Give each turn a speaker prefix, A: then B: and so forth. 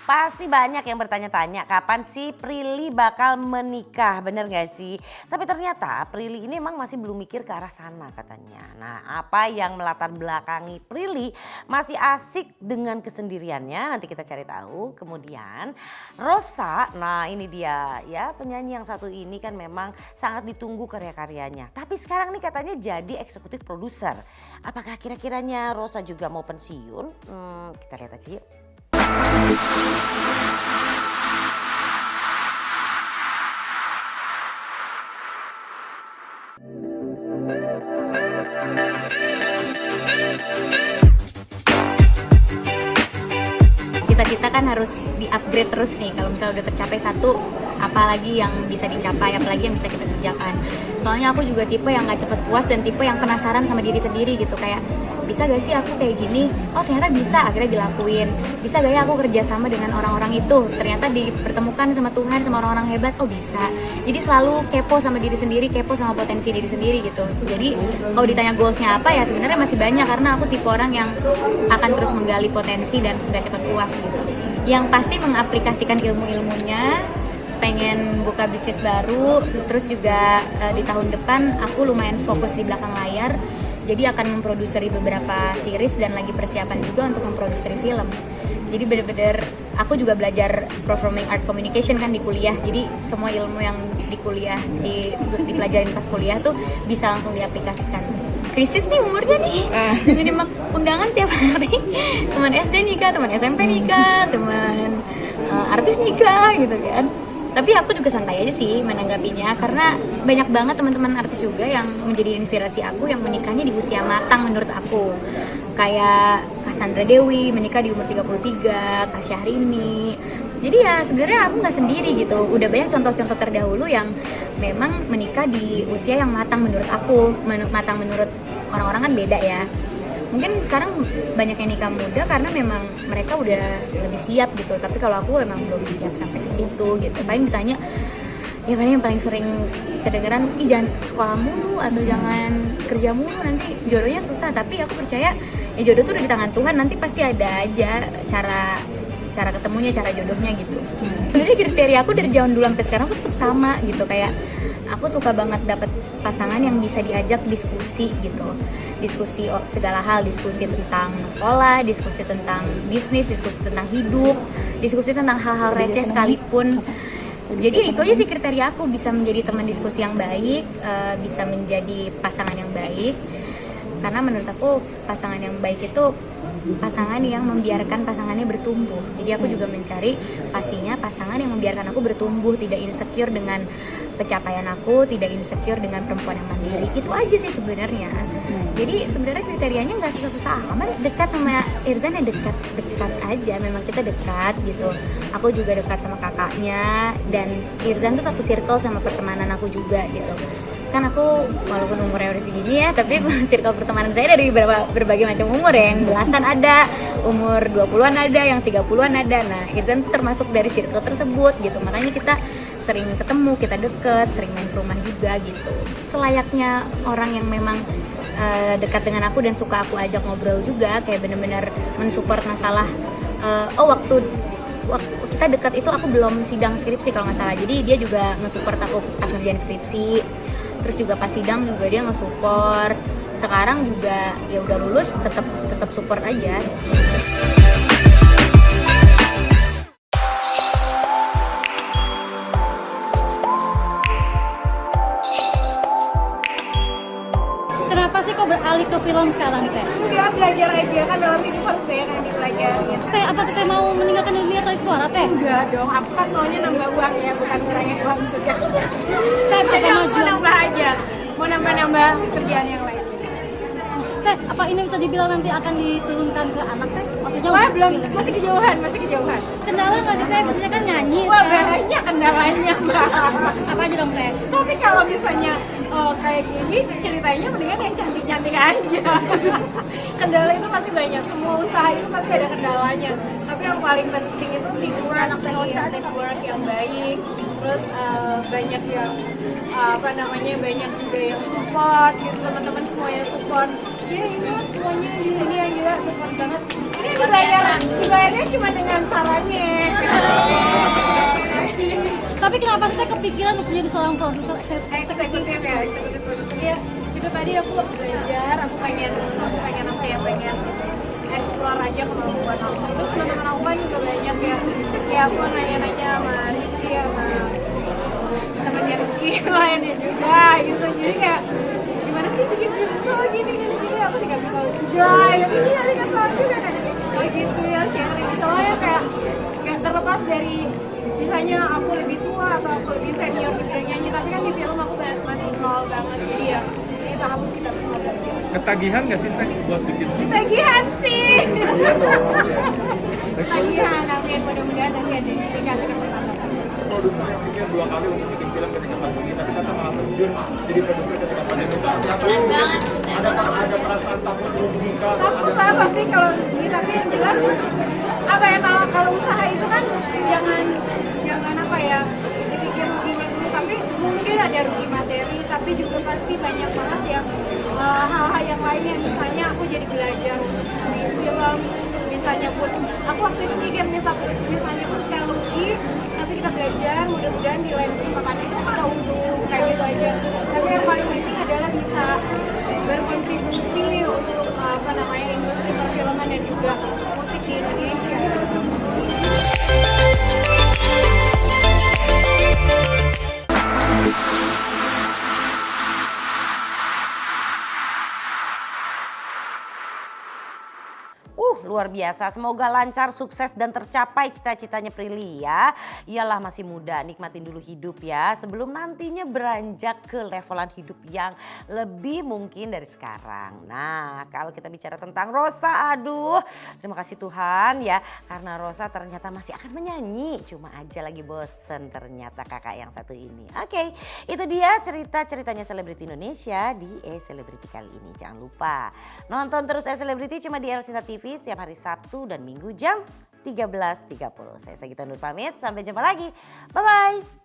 A: Pasti banyak yang bertanya-tanya kapan sih Prilly bakal menikah, bener gak sih? Tapi ternyata Prilly ini emang masih belum mikir ke arah sana katanya. Nah, apa yang melatar belakangi Prilly masih asik dengan kesendiriannya, nanti kita cari tahu. Kemudian Rosa, nah ini dia ya, penyanyi yang satu ini kan memang sangat ditunggu karya-karyanya. Tapi sekarang nih katanya jadi eksekutif produser. Apakah kira-kiranya Rosa juga mau pensiun? Kita lihat aja yuk.
B: Cita-cita kan harus di-upgrade terus nih. Kalau misalnya udah tercapai satu, apalagi yang bisa dicapai, apalagi yang bisa kita kerjakan. Soalnya aku juga tipe yang gak cepet puas dan tipe yang penasaran sama diri sendiri gitu. Kayak bisa gak sih aku kayak gini? Oh ternyata bisa, akhirnya dilakuin. Bisa gak ya aku kerja sama dengan orang-orang itu? Ternyata dipertemukan sama Tuhan, sama orang-orang hebat, oh bisa. Jadi selalu kepo sama diri sendiri, kepo sama potensi diri sendiri gitu. Jadi kalau ditanya goalsnya apa ya sebenarnya masih banyak. Karena aku tipe orang yang akan terus menggali potensi dan gak cepet puas gitu. Yang pasti mengaplikasikan ilmu-ilmunya, pengen buka bisnis baru, terus juga di tahun depan aku lumayan fokus di belakang layar, jadi akan memproduksi beberapa series dan lagi persiapan juga untuk memproduksi film. Jadi bener-bener aku juga belajar performing art communication kan di kuliah, jadi semua ilmu yang di kuliah dipelajarin pas kuliah tuh bisa langsung diaplikasikan. Krisis nih umurnya nih, jadi undangan tiap hari, teman SD nikah, teman SMP nikah, teman artis nikah gitu kan. Tapi aku juga santai aja sih menanggapinya karena banyak banget teman-teman artis juga yang menjadi inspirasi aku yang menikahnya di usia matang menurut aku. Kayak Cassandra Dewi menikah di umur 33, Kak Syahrini. Jadi ya sebenarnya aku nggak sendiri gitu. Udah banyak contoh-contoh terdahulu yang memang menikah di usia yang matang menurut aku. Matang menurut orang-orang kan beda ya. Mungkin sekarang banyak yang nikah muda karena memang mereka udah lebih siap gitu. Tapi kalau aku emang belum siap sampai ke situ gitu. Paling ditanya, ya paling yang paling sering kedengeran, jangan sekolah mulu atau jangan kerja mulu nanti jodohnya susah. Tapi aku percaya ya jodoh tuh udah di tangan Tuhan. Nanti pasti ada aja cara ketemunya, cara jodohnya gitu. Sebenarnya kriteria aku dari zaman dulu sampai sekarang tuh tetap sama gitu. Kayak aku suka banget dapet pasangan yang bisa diajak diskusi gitu. Diskusi segala hal, diskusi tentang sekolah, diskusi tentang bisnis, diskusi tentang hidup, diskusi tentang hal-hal receh sekalipun. Jadi itu aja sih kriteria aku, bisa menjadi teman diskusi yang baik, bisa menjadi pasangan yang baik. Karena menurut aku pasangan yang baik itu pasangan yang membiarkan pasangannya bertumbuh. Jadi aku juga mencari pastinya pasangan yang membiarkan aku bertumbuh, tidak insecure dengan pencapaian aku, tidak insecure dengan perempuan yang mandiri. Itu aja sih sebenarnya. Jadi sebenarnya kriterianya nggak susah-susah amat. Dekat sama Irzan ya dekat aja. Memang kita dekat gitu. Aku juga dekat sama kakaknya dan Irzan tuh satu circle sama pertemanan aku juga gitu. Kan aku walaupun umurnya udah segini ya, tapi circle pertemanan saya dari berbagai macam umur ya. Yang belasan ada, umur 20-an ada, yang 30-an ada. Nah, Irzan tuh termasuk dari circle tersebut gitu. Makanya kita sering ketemu, kita deket, sering main ke rumah juga gitu. Selayaknya orang yang memang dekat dengan aku dan suka aku ajak ngobrol juga, kayak bener-bener mensupport masalah. Waktu kita dekat itu aku belum sidang skripsi kalau nggak salah, jadi dia juga nge-support aku pas ngerjain skripsi. Terus juga pas sidang juga dia nge-support. Sekarang juga ya udah lulus tetap support aja.
C: Kenapa sih kok beralih ke film sekarang nih Teh?
D: Ya belajar aja, kan dalam hidup harus banyak yang dipelajarin.
C: Teh, apa Teh mau meninggalkan dunia tarik suara Teh?
D: Enggak dong, aku kan maunya nambah uang ya, bukan ngurangin uang juga.
C: Teh, apa
D: Jadi aku mau
C: kemajuan?
D: nambah aja, mau nambah kerjaan yang lain.
C: Teh, apa ini bisa dibilang nanti akan diturunkan ke anak Teh? Maksudnya
D: Wah
C: untuk
D: belum,
C: film ini.
D: masih kejauhan.
C: Kendala nggak sih Teh? Biasanya kan nyanyi.
D: Wah
C: sekarang.
D: banyak kendalanya mbak.
C: Apa aja dong Teh?
D: Tapi kalau misalnya kayak gini, ceritanya mendingan yang cantik-cantik aja. Kendala itu pasti banyak, semua usaha itu pasti ada kendalanya. Tapi yang paling penting itu teamwork yang baik. Terus banyak yang banyak juga yang support gitu, teman-teman semuanya support. Ya ini semuanya di sini yang gila support banget. Ini dibayarnya cuma dengan sarannya.
C: Tapi kenapa sih kepikiran untuk menjadi seorang produser eksekutif?
D: Eksekutif produser ya. Itu tadi aku belajar, aku pengen apa ya, pengen explore aja kemampuan aku. Terus teman-teman aku kan juga banyak ya, kayak aku nanya-nanya sama Rizky, sama temannya Rizky lainnya juga gitu. Jadi kayak gimana sih bikin video gini aku dikasih tahu juga gitu, iya dikasih tahu juga kayak gitu ya, sharing soalnya kayak terlepas dari misalnya aku lebih tua atau aku lebih senior di bidang nyanyi, tapi kan di film aku masih nol banget, jadi ya ini tahap kita semua belajar.
E: Ketagihan nggak sih Teh buat bikin?
D: Ketagihan sih. Ketagihan, amin, mudah-mudahan nanti ada dikasih kesempatan.
E: Produser yang pikir 2 kali untuk bikin film ketika pandemi, tapi kata malah terjun jadi produser ketika pandemi. Ada perasaan takut rugi kah?
D: Takut saya pasti kalau rugi, tapi yang jelas apa ya, kalau usaha itu kan jangan apa ya, dipikir ruginya dulu, tapi mungkin ada rugi materi, tapi juga pasti banyak banget yang hal-hal yang lainnya, misalnya aku jadi belajar di film, misalnya pun aku waktu itu mikir misalnya pun kayak rugi, tapi kita belajar, mudah-mudahan di lain kesempatan itu bisa untung kayak gitu aja. Tapi yang paling penting adalah bisa berkontribusi untuk industri perfilman dan juga musik di Indonesia.
A: Luar biasa, semoga lancar, sukses dan tercapai cita-citanya Prilly ya. Iyalah masih muda, nikmatin dulu hidup ya. Sebelum nantinya beranjak ke levelan hidup yang lebih mungkin dari sekarang. Nah kalau kita bicara tentang Rosa, aduh terima kasih Tuhan ya. Karena Rosa ternyata masih akan menyanyi. Cuma aja lagi bosen ternyata kakak yang satu ini. Oke, itu dia cerita-ceritanya selebriti Indonesia di E-Celebrity kali ini. Jangan lupa nonton terus E-Celebrity cuma di El Sinta TV setiap hari Sabtu dan Minggu jam 13.30. Saya Sagita Nur pamit, sampai jumpa lagi. Bye-bye.